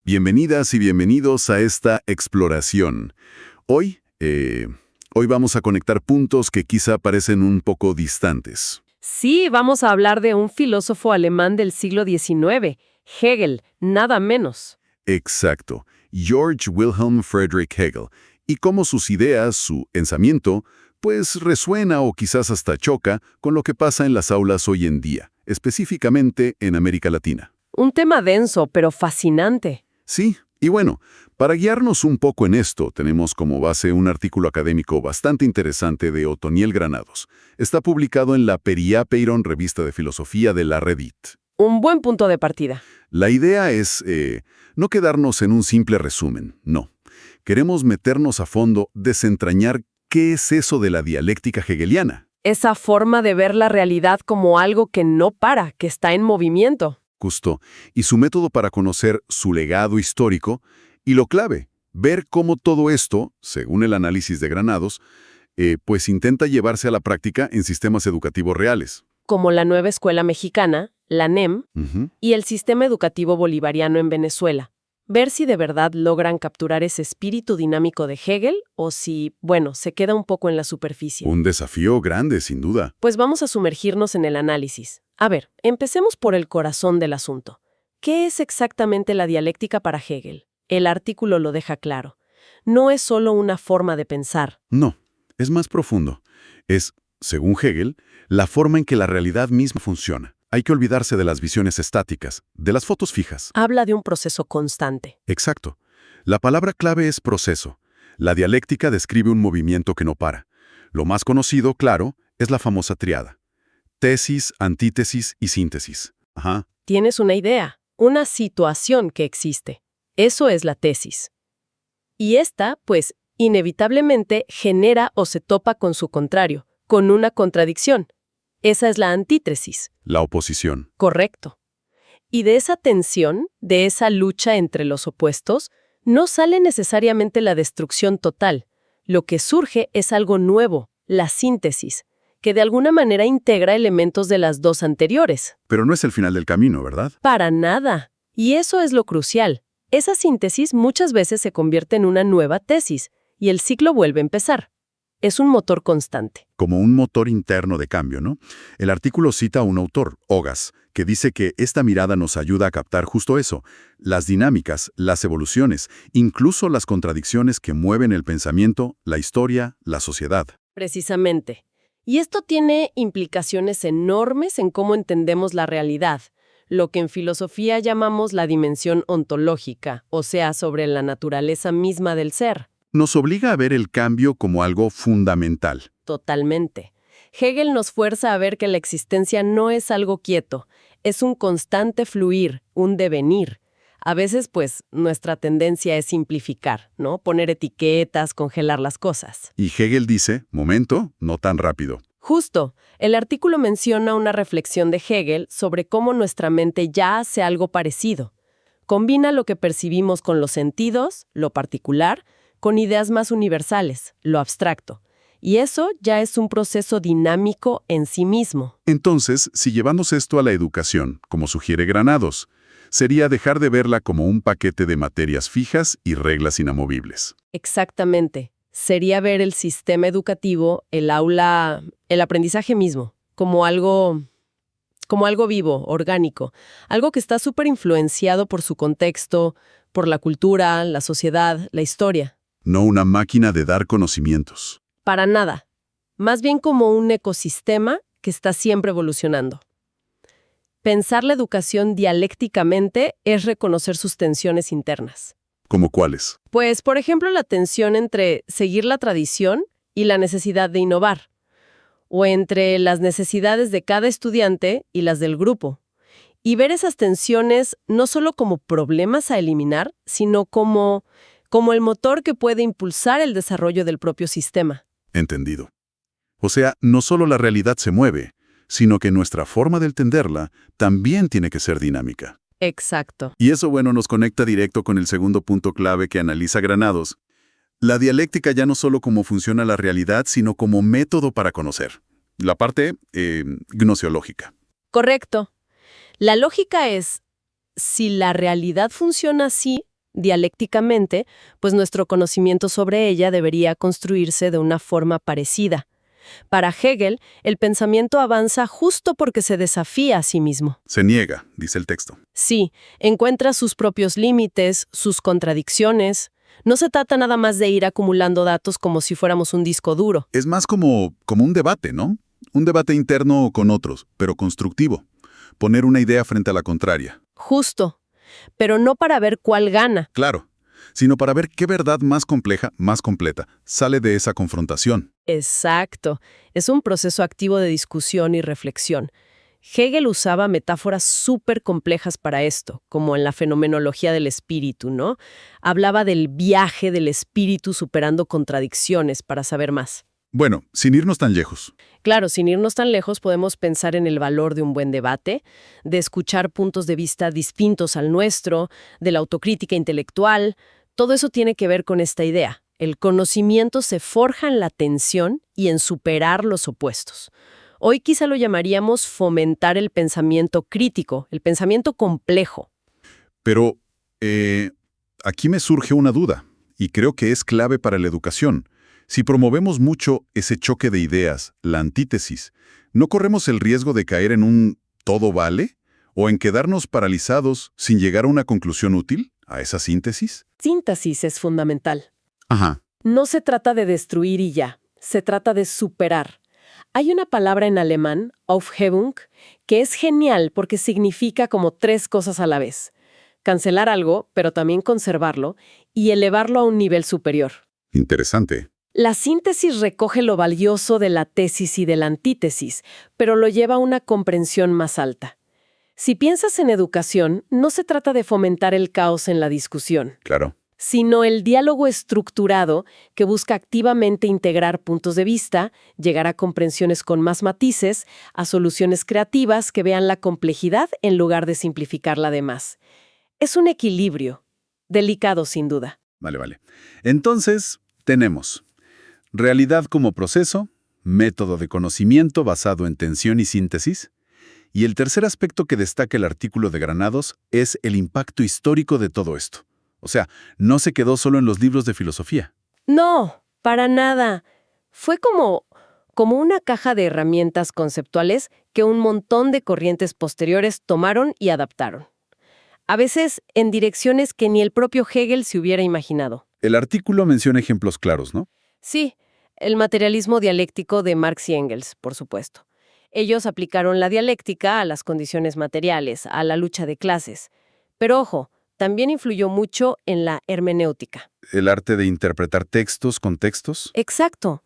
Bienvenidas y bienvenidos a esta exploración. Hoy, hoy vamos a conectar puntos que quizá parecen un poco distantes. Sí, vamos a hablar de un filósofo alemán del siglo XIX, Hegel, nada menos. Exacto, Georg Wilhelm Friedrich Hegel, y cómo sus ideas, su pensamiento, pues resuena o quizás hasta choca con lo que pasa en las aulas hoy en día, específicamente en América Latina. Un tema denso, pero fascinante. Sí, y bueno, para guiarnos un poco en esto, tenemos como base un artículo académico bastante interesante de Otoniel Granados. Está publicado en la Periapeiron, revista de filosofía de la Reddit. Un buen punto de partida. La idea es no quedarnos en un simple resumen, no. Queremos meternos a fondo, desentrañar qué es eso de la dialéctica hegeliana. Esa forma de ver la realidad como algo que no para, que está en movimiento. Justo, y su método para conocer su legado histórico, y lo clave, ver cómo todo esto, según el análisis de Granados, pues intenta llevarse a la práctica en sistemas educativos reales. Como la nueva escuela mexicana, la NEM, Ujú. y el sistema educativo bolivariano en Venezuela. Ver si de verdad logran capturar ese espíritu dinámico de Hegel o si, bueno, se queda un poco en la superficie. Un desafío grande, sin duda. Pues vamos a sumergirnos en el análisis. A ver, empecemos por el corazón del asunto. ¿Qué es exactamente la dialéctica para Hegel? El artículo lo deja claro. No es solo una forma de pensar. No, es más profundo. Es, según Hegel, la forma en que la realidad misma funciona. Hay que olvidarse de las visiones estáticas, de las fotos fijas. Habla de un proceso constante. Exacto. La palabra clave es proceso. La dialéctica describe un movimiento que no para. Lo más conocido, claro, es la famosa triada. Tesis, antítesis y síntesis. Ajá. Tienes una idea, una situación que existe. Eso es la tesis. Y esta, pues, inevitablemente genera o se topa con su contrario, con una contradicción. Esa es la antítesis. La oposición. Correcto. Y de esa tensión, de esa lucha entre los opuestos, no sale necesariamente la destrucción total. Lo que surge es algo nuevo, la síntesis, que de alguna manera integra elementos de las dos anteriores. Pero no es el final del camino, ¿verdad? Para nada. Y eso es lo crucial. Esa síntesis muchas veces se convierte en una nueva tesis, y el ciclo vuelve a empezar. Es un motor constante. Como un motor interno de cambio, ¿no? El artículo cita a un autor, Ogas, que dice que esta mirada nos ayuda a captar justo eso, las dinámicas, las evoluciones, incluso las contradicciones que mueven el pensamiento, la historia, la sociedad. Precisamente. Y esto tiene implicaciones enormes en cómo entendemos la realidad, lo que en filosofía llamamos la dimensión ontológica, o sea, sobre la naturaleza misma del ser. Nos obliga a ver el cambio como algo fundamental. Totalmente. Hegel nos fuerza a ver que la existencia no es algo quieto, es un constante fluir, un devenir. A veces, pues, nuestra tendencia es simplificar, ¿no? Poner etiquetas, congelar las cosas. Y Hegel dice, momento, no tan rápido. Justo, el artículo menciona una reflexión de Hegel sobre cómo nuestra mente ya hace algo parecido. Combina lo que percibimos con los sentidos, lo particular, con ideas más universales, lo abstracto. Y eso ya es un proceso dinámico en sí mismo. Entonces, si llevamos esto a la educación, como sugiere Granados, sería dejar de verla como un paquete de materias fijas y reglas inamovibles. Exactamente. Sería ver el sistema educativo, el aula, el aprendizaje mismo, como algo vivo, orgánico, algo que está súper influenciado por su contexto, por la cultura, la sociedad, la historia. No una máquina de dar conocimientos. Para nada. Más bien como un ecosistema que está siempre evolucionando. Pensar la educación dialécticamente es reconocer sus tensiones internas. ¿Como cuáles? Pues, por ejemplo, la tensión entre seguir la tradición y la necesidad de innovar, o entre las necesidades de cada estudiante y las del grupo. Y ver esas tensiones no solo como problemas a eliminar, sino como el motor que puede impulsar el desarrollo del propio sistema. Entendido. O sea, no solo la realidad se mueve, sino que nuestra forma de entenderla también tiene que ser dinámica. Exacto. Y eso, bueno, nos conecta directo con el segundo punto clave que analiza Granados. La dialéctica ya no solo cómo funciona la realidad, sino como método para conocer. La parte gnoseológica. Correcto. La lógica es, si la realidad funciona así, dialécticamente, pues nuestro conocimiento sobre ella debería construirse de una forma parecida. Para Hegel, el pensamiento avanza justo porque se desafía a sí mismo. Se niega, dice el texto. Sí, encuentra sus propios límites, sus contradicciones. No se trata nada más de ir acumulando datos como si fuéramos un disco duro. Es más como un debate, ¿no? Un debate interno con otros, pero constructivo. Poner una idea frente a la contraria. Justo, pero no para ver cuál gana. Claro, sino para ver qué verdad más compleja, más completa, sale de esa confrontación. Exacto. Es un proceso activo de discusión y reflexión. Hegel usaba metáforas súper complejas para esto, como en la fenomenología del espíritu, ¿no? Hablaba del viaje del espíritu superando contradicciones para saber más. Bueno, sin irnos tan lejos. Claro, sin irnos tan lejos, podemos pensar en el valor de un buen debate, de escuchar puntos de vista distintos al nuestro, de la autocrítica intelectual. Todo eso tiene que ver con esta idea. El conocimiento se forja en la tensión y en superar los opuestos. Hoy quizá lo llamaríamos fomentar el pensamiento crítico, el pensamiento complejo. Pero aquí me surge una duda, y creo que es clave para la educación. Si promovemos mucho ese choque de ideas, la antítesis, ¿no corremos el riesgo de caer en un todo vale? ¿O en quedarnos paralizados sin llegar a una conclusión útil, a esa síntesis? Síntesis es fundamental. Ajá. No se trata de destruir y ya, se trata de superar. Hay una palabra en alemán, Aufhebung, que es genial porque significa como tres cosas a la vez. Cancelar algo, pero también conservarlo, y elevarlo a un nivel superior. Interesante. La síntesis recoge lo valioso de la tesis y de la antítesis, pero lo lleva a una comprensión más alta. Si piensas en educación, no se trata de fomentar el caos en la discusión, Claro. sino el diálogo estructurado que busca activamente integrar puntos de vista, llegar a comprensiones con más matices, a soluciones creativas que vean la complejidad en lugar de simplificarla de más. Es un equilibrio, delicado sin duda. Vale. Entonces, tenemos realidad como proceso, método de conocimiento basado en tensión y síntesis, y el tercer aspecto que destaca el artículo de Granados es el impacto histórico de todo esto. O sea, no se quedó solo en los libros de filosofía. No, para nada. Fue como una caja de herramientas conceptuales que un montón de corrientes posteriores tomaron y adaptaron. A veces en direcciones que ni el propio Hegel se hubiera imaginado. El artículo menciona ejemplos claros, ¿no? Sí, el materialismo dialéctico de Marx y Engels, por supuesto. Ellos aplicaron la dialéctica a las condiciones materiales, a la lucha de clases. Pero ojo, también influyó mucho en la hermenéutica. El arte de interpretar textos, contextos. Exacto.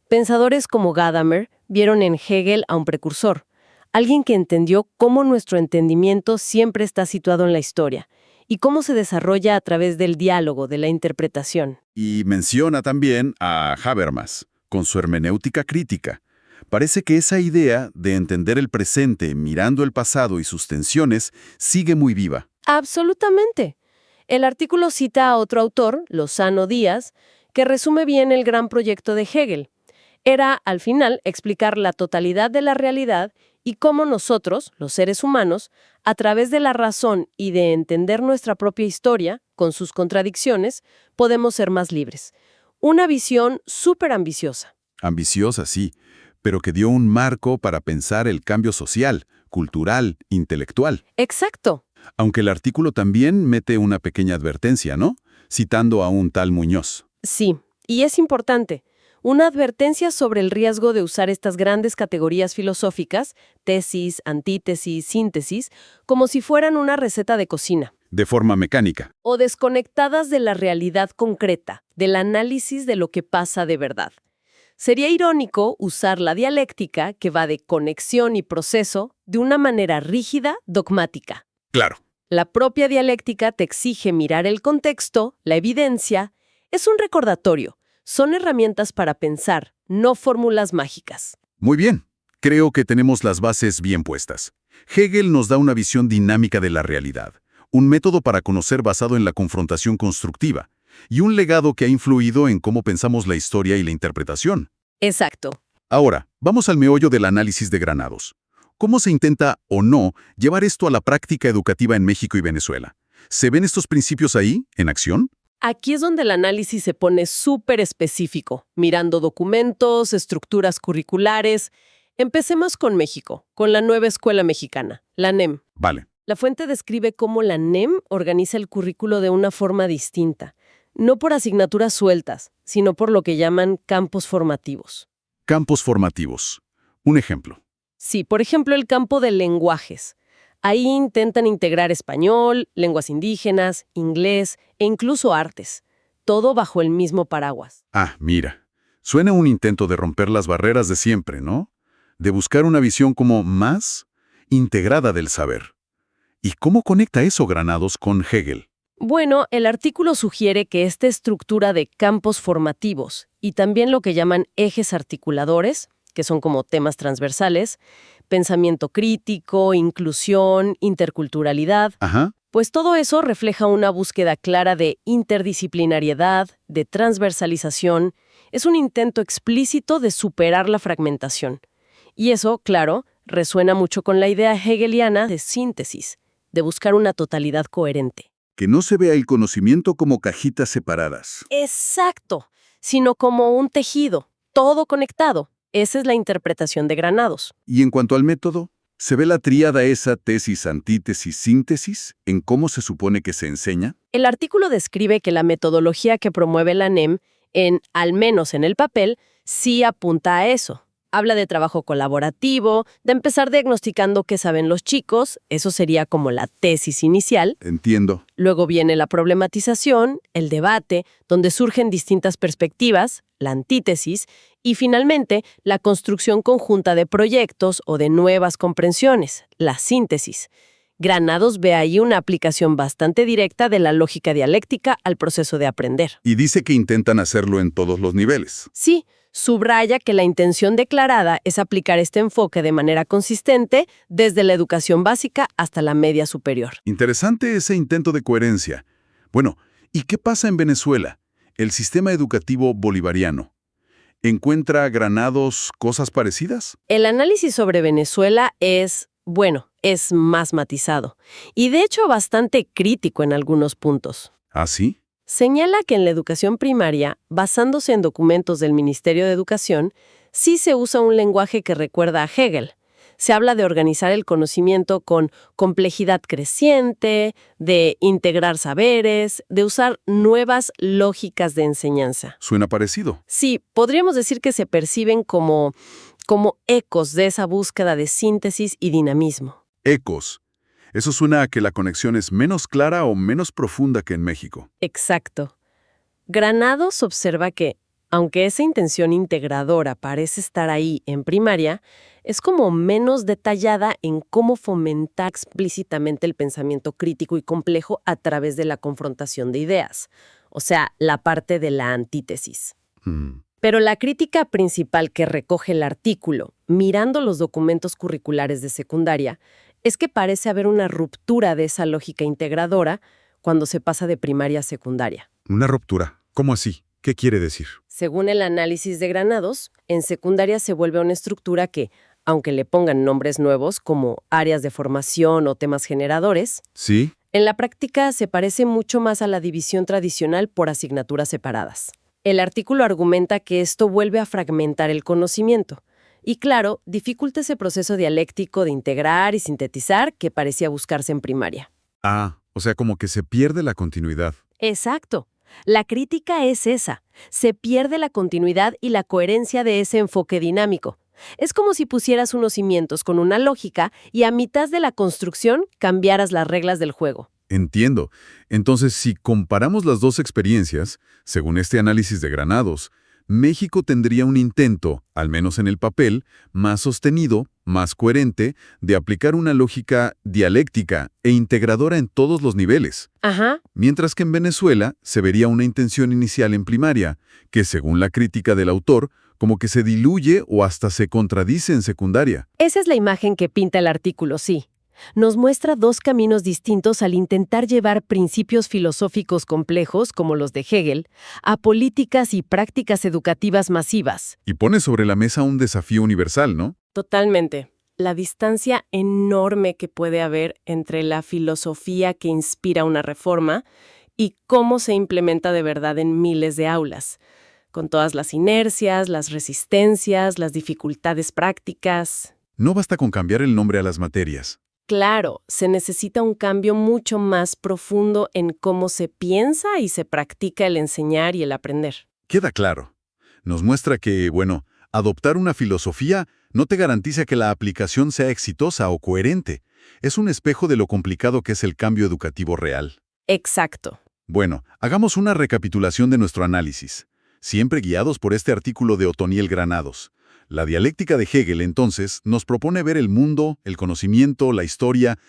Pensadores como Gadamer vieron en Hegel a un precursor, alguien que entendió cómo nuestro entendimiento siempre está situado en la historia y cómo se desarrolla a través del diálogo, de la interpretación. Y menciona también a Habermas, con su hermenéutica crítica. Parece que esa idea de entender el presente mirando el pasado y sus tensiones sigue muy viva. Absolutamente. El artículo cita a otro autor, Lozano Díaz, que resume bien el gran proyecto de Hegel. Era, al final, explicar la totalidad de la realidad y cómo nosotros, los seres humanos, a través de la razón y de entender nuestra propia historia, con sus contradicciones, podemos ser más libres. Una visión súper ambiciosa. Ambiciosa, sí, pero que dio un marco para pensar el cambio social, cultural, intelectual. Exacto. Aunque el artículo también mete una pequeña advertencia, ¿no? Citando a un tal Muñoz. Sí, y es importante. Una advertencia sobre el riesgo de usar estas grandes categorías filosóficas, tesis, antítesis, síntesis, como si fueran una receta de cocina. De forma mecánica. O desconectadas de la realidad concreta, del análisis de lo que pasa de verdad. Sería irónico usar la dialéctica, que va de conexión y proceso, de una manera rígida, dogmática. Claro. La propia dialéctica te exige mirar el contexto, la evidencia. Es un recordatorio. Son herramientas para pensar, no fórmulas mágicas. Muy bien. Creo que tenemos las bases bien puestas. Hegel nos da una visión dinámica de la realidad, un método para conocer basado en la confrontación constructiva, y un legado que ha influido en cómo pensamos la historia y la interpretación. Exacto. Ahora, vamos al meollo del análisis de Granados. ¿Cómo se intenta, o no, llevar esto a la práctica educativa en México y Venezuela? ¿Se ven estos principios ahí, en acción? Aquí es donde el análisis se pone súper específico, mirando documentos, estructuras curriculares. Empecemos con México, con la nueva escuela mexicana, la NEM. Vale. La fuente describe cómo la NEM organiza el currículo de una forma distinta, no por asignaturas sueltas, sino por lo que llaman campos formativos. Campos formativos. Un ejemplo. Sí, por ejemplo, el campo de lenguajes. Ahí intentan integrar español, lenguas indígenas, inglés e incluso artes, todo bajo el mismo paraguas. Ah, mira. Suena un intento de romper las barreras de siempre, ¿no? De buscar una visión como más integrada del saber. ¿Y cómo conecta eso Granados con Hegel? Bueno, el artículo sugiere que esta estructura de campos formativos y también lo que llaman ejes articuladores, que son como temas transversales, pensamiento crítico, inclusión, interculturalidad, Ajá. pues todo eso refleja una búsqueda clara de interdisciplinariedad, de transversalización. Es un intento explícito de superar la fragmentación. Y eso, claro, resuena mucho con la idea hegeliana de síntesis, de buscar una totalidad coherente. Que no se vea el conocimiento como cajitas separadas. Exacto, sino como un tejido, todo conectado. Esa es la interpretación de Granados. Y en cuanto al método, ¿se ve la tríada esa tesis, antítesis, síntesis en cómo se supone que se enseña? El artículo describe que la metodología que promueve la NEM, al menos en el papel, sí apunta a eso. Habla de trabajo colaborativo, de empezar diagnosticando qué saben los chicos, eso sería como la tesis inicial. Entiendo. Luego viene la problematización, el debate, donde surgen distintas perspectivas, la antítesis, y finalmente la construcción conjunta de proyectos o de nuevas comprensiones, la síntesis. Granados ve ahí una aplicación bastante directa de la lógica dialéctica al proceso de aprender. Y dice que intentan hacerlo en todos los niveles. Sí, subraya que la intención declarada es aplicar este enfoque de manera consistente desde la educación básica hasta la media superior. Interesante ese intento de coherencia. Bueno, ¿y qué pasa en Venezuela? El sistema educativo bolivariano. ¿Encuentra Granados cosas parecidas? El análisis sobre Venezuela es más matizado y de hecho bastante crítico en algunos puntos. ¿Ah, sí? Señala que en la educación primaria, basándose en documentos del Ministerio de Educación, sí se usa un lenguaje que recuerda a Hegel. Se habla de organizar el conocimiento con complejidad creciente, de integrar saberes, de usar nuevas lógicas de enseñanza. Suena parecido. Sí, podríamos decir que se perciben como ecos de esa búsqueda de síntesis y dinamismo. Ecos. Eso suena a que la conexión es menos clara o menos profunda que en México. Exacto. Granados observa que, aunque esa intención integradora parece estar ahí en primaria, es como menos detallada en cómo fomentar explícitamente el pensamiento crítico y complejo a través de la confrontación de ideas, o sea, la parte de la antítesis. Pero la crítica principal que recoge el artículo, mirando los documentos curriculares de secundaria, es que parece haber una ruptura de esa lógica integradora cuando se pasa de primaria a secundaria. ¿Una ruptura? ¿Cómo así? ¿Qué quiere decir? Según el análisis de Granados, en secundaria se vuelve una estructura que, aunque le pongan nombres nuevos como áreas de formación o temas generadores, ¿Sí? en la práctica se parece mucho más a la división tradicional por asignaturas separadas. El artículo argumenta que esto vuelve a fragmentar el conocimiento y, claro, dificulta ese proceso dialéctico de integrar y sintetizar que parecía buscarse en primaria. Ah, o sea, como que se pierde la continuidad. Exacto. La crítica es esa. Se pierde la continuidad y la coherencia de ese enfoque dinámico. Es como si pusieras unos cimientos con una lógica y a mitad de la construcción cambiaras las reglas del juego. Entiendo. Entonces, si comparamos las dos experiencias, según este análisis de Granados, México tendría un intento, al menos en el papel, más sostenido, más coherente, de aplicar una lógica dialéctica e integradora en todos los niveles. Ajá. Mientras que en Venezuela se vería una intención inicial en primaria, que según la crítica del autor, como que se diluye o hasta se contradice en secundaria. Esa es la imagen que pinta el artículo, sí. Nos muestra dos caminos distintos al intentar llevar principios filosóficos complejos, como los de Hegel, a políticas y prácticas educativas masivas. Y pone sobre la mesa un desafío universal, ¿no? Totalmente. la distancia enorme que puede haber entre la filosofía que inspira una reforma y cómo se implementa de verdad en miles de aulas, con todas las inercias, las resistencias, las dificultades prácticas. No basta con cambiar el nombre a las materias. Claro, se necesita un cambio mucho más profundo en cómo se piensa y se practica el enseñar y el aprender. Queda claro. Nos muestra que, bueno, adoptar una filosofía no te garantiza que la aplicación sea exitosa o coherente. Es un espejo de lo complicado que es el cambio educativo real. Exacto. Bueno, hagamos una recapitulación de nuestro análisis, siempre guiados por este artículo de Otoniel Granados. La dialéctica de Hegel, entonces, nos propone ver el mundo, el conocimiento, la historia,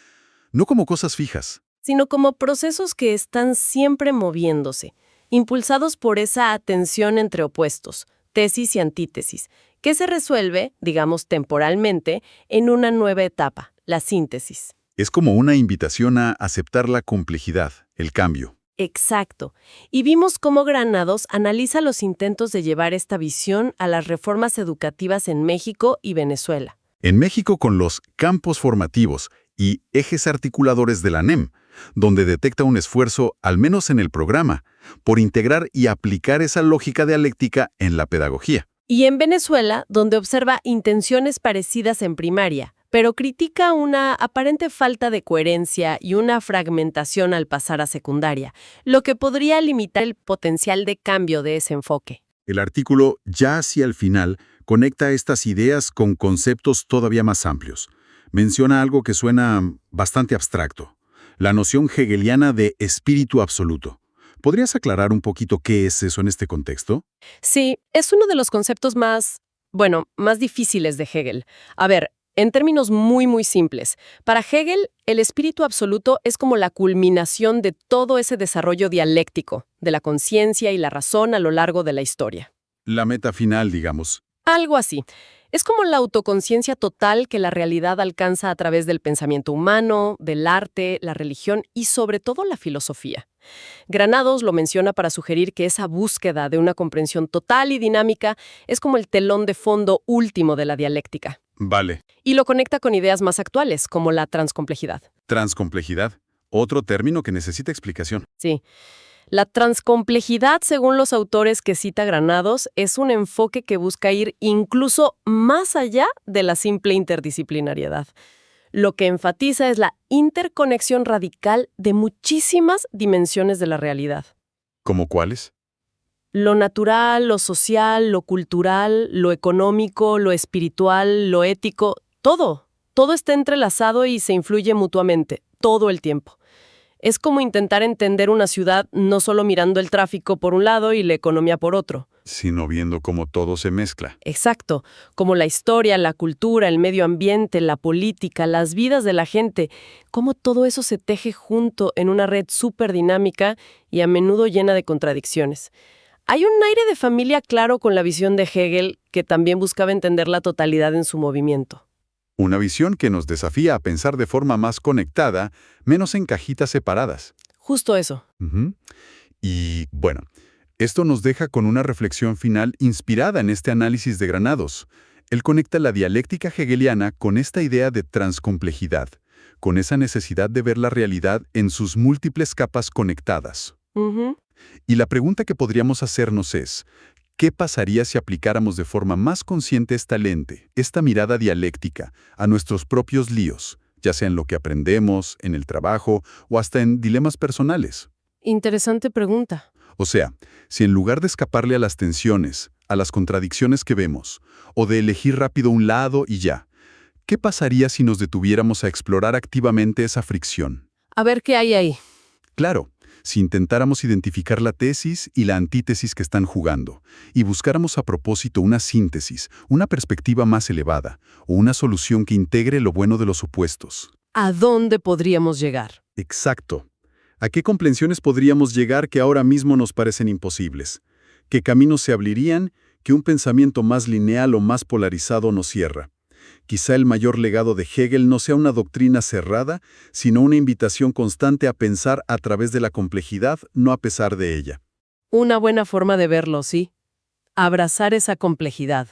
no como cosas fijas. Sino como procesos que están siempre moviéndose, impulsados por esa tensión entre opuestos, tesis y antítesis, que se resuelve, digamos temporalmente, en una nueva etapa, la síntesis. Es como una invitación a aceptar la complejidad, el cambio. Exacto. Y vimos cómo Granados analiza los intentos de llevar esta visión a las reformas educativas en México y Venezuela. En México con los campos formativos y ejes articuladores de la NEM, donde detecta un esfuerzo, al menos en el programa, por integrar y aplicar esa lógica dialéctica en la pedagogía. Y en Venezuela, donde observa intenciones parecidas en primaria, pero critica una aparente falta de coherencia y una fragmentación al pasar a secundaria, lo que podría limitar el potencial de cambio de ese enfoque. El artículo, ya hacia el final, conecta estas ideas con conceptos todavía más amplios. Menciona algo que suena bastante abstracto, la noción hegeliana de espíritu absoluto. ¿Podrías aclarar un poquito qué es eso en este contexto? Sí, es uno de los conceptos más difíciles de Hegel. A ver, en términos muy simples, para Hegel, el espíritu absoluto es como la culminación de todo ese desarrollo dialéctico, de la conciencia y la razón a lo largo de la historia. La meta final, digamos. Algo así. Es como la autoconciencia total que la realidad alcanza a través del pensamiento humano, del arte, la religión y sobre todo la filosofía. Granados lo menciona para sugerir que esa búsqueda de una comprensión total y dinámica es como el telón de fondo último de la dialéctica. Vale. Y lo conecta con ideas más actuales, como la transcomplejidad. Transcomplejidad. Otro término que necesita explicación. Sí. La transcomplejidad, según los autores que cita Granados, es un enfoque que busca ir incluso más allá de la simple interdisciplinariedad. Lo que enfatiza es la interconexión radical de muchísimas dimensiones de la realidad. ¿Cómo cuáles? Lo natural, lo social, lo cultural, lo económico, lo espiritual, lo ético, todo. Todo está entrelazado y se influye mutuamente, todo el tiempo. Es como intentar entender una ciudad no solo mirando el tráfico por un lado y la economía por otro. Sino viendo cómo todo se mezcla. Exacto, como la historia, la cultura, el medio ambiente, la política, las vidas de la gente, cómo todo eso se teje junto en una red súper dinámica y a menudo llena de contradicciones. Hay un aire de familia claro con la visión de Hegel, que también buscaba entender la totalidad en su movimiento. Una visión que nos desafía a pensar de forma más conectada, menos en cajitas separadas. Justo eso. Ujú. Y, bueno, esto nos deja con una reflexión final inspirada en este análisis de Granados. Él conecta la dialéctica hegeliana con esta idea de transcomplejidad, con esa necesidad de ver la realidad en sus múltiples capas conectadas. Ujú. Y la pregunta que podríamos hacernos es, ¿qué pasaría si aplicáramos de forma más consciente esta lente, esta mirada dialéctica, a nuestros propios líos, ya sea en lo que aprendemos, en el trabajo o hasta en dilemas personales? Interesante pregunta. O sea, si en lugar de escaparle a las tensiones, a las contradicciones que vemos, o de elegir rápido un lado y ya, ¿qué pasaría si nos detuviéramos a explorar activamente esa fricción? A ver qué hay ahí. Claro, si intentáramos identificar la tesis y la antítesis que están jugando, y buscáramos a propósito una síntesis, una perspectiva más elevada, o una solución que integre lo bueno de los opuestos. ¿A dónde podríamos llegar? Exacto. ¿A qué comprensiones podríamos llegar que ahora mismo nos parecen imposibles? ¿Qué caminos se abrirían que un pensamiento más lineal o más polarizado nos cierra? Quizá el mayor legado de Hegel no sea una doctrina cerrada, sino una invitación constante a pensar a través de la complejidad, no a pesar de ella. Una buena forma de verlo, sí. Abrazar esa complejidad.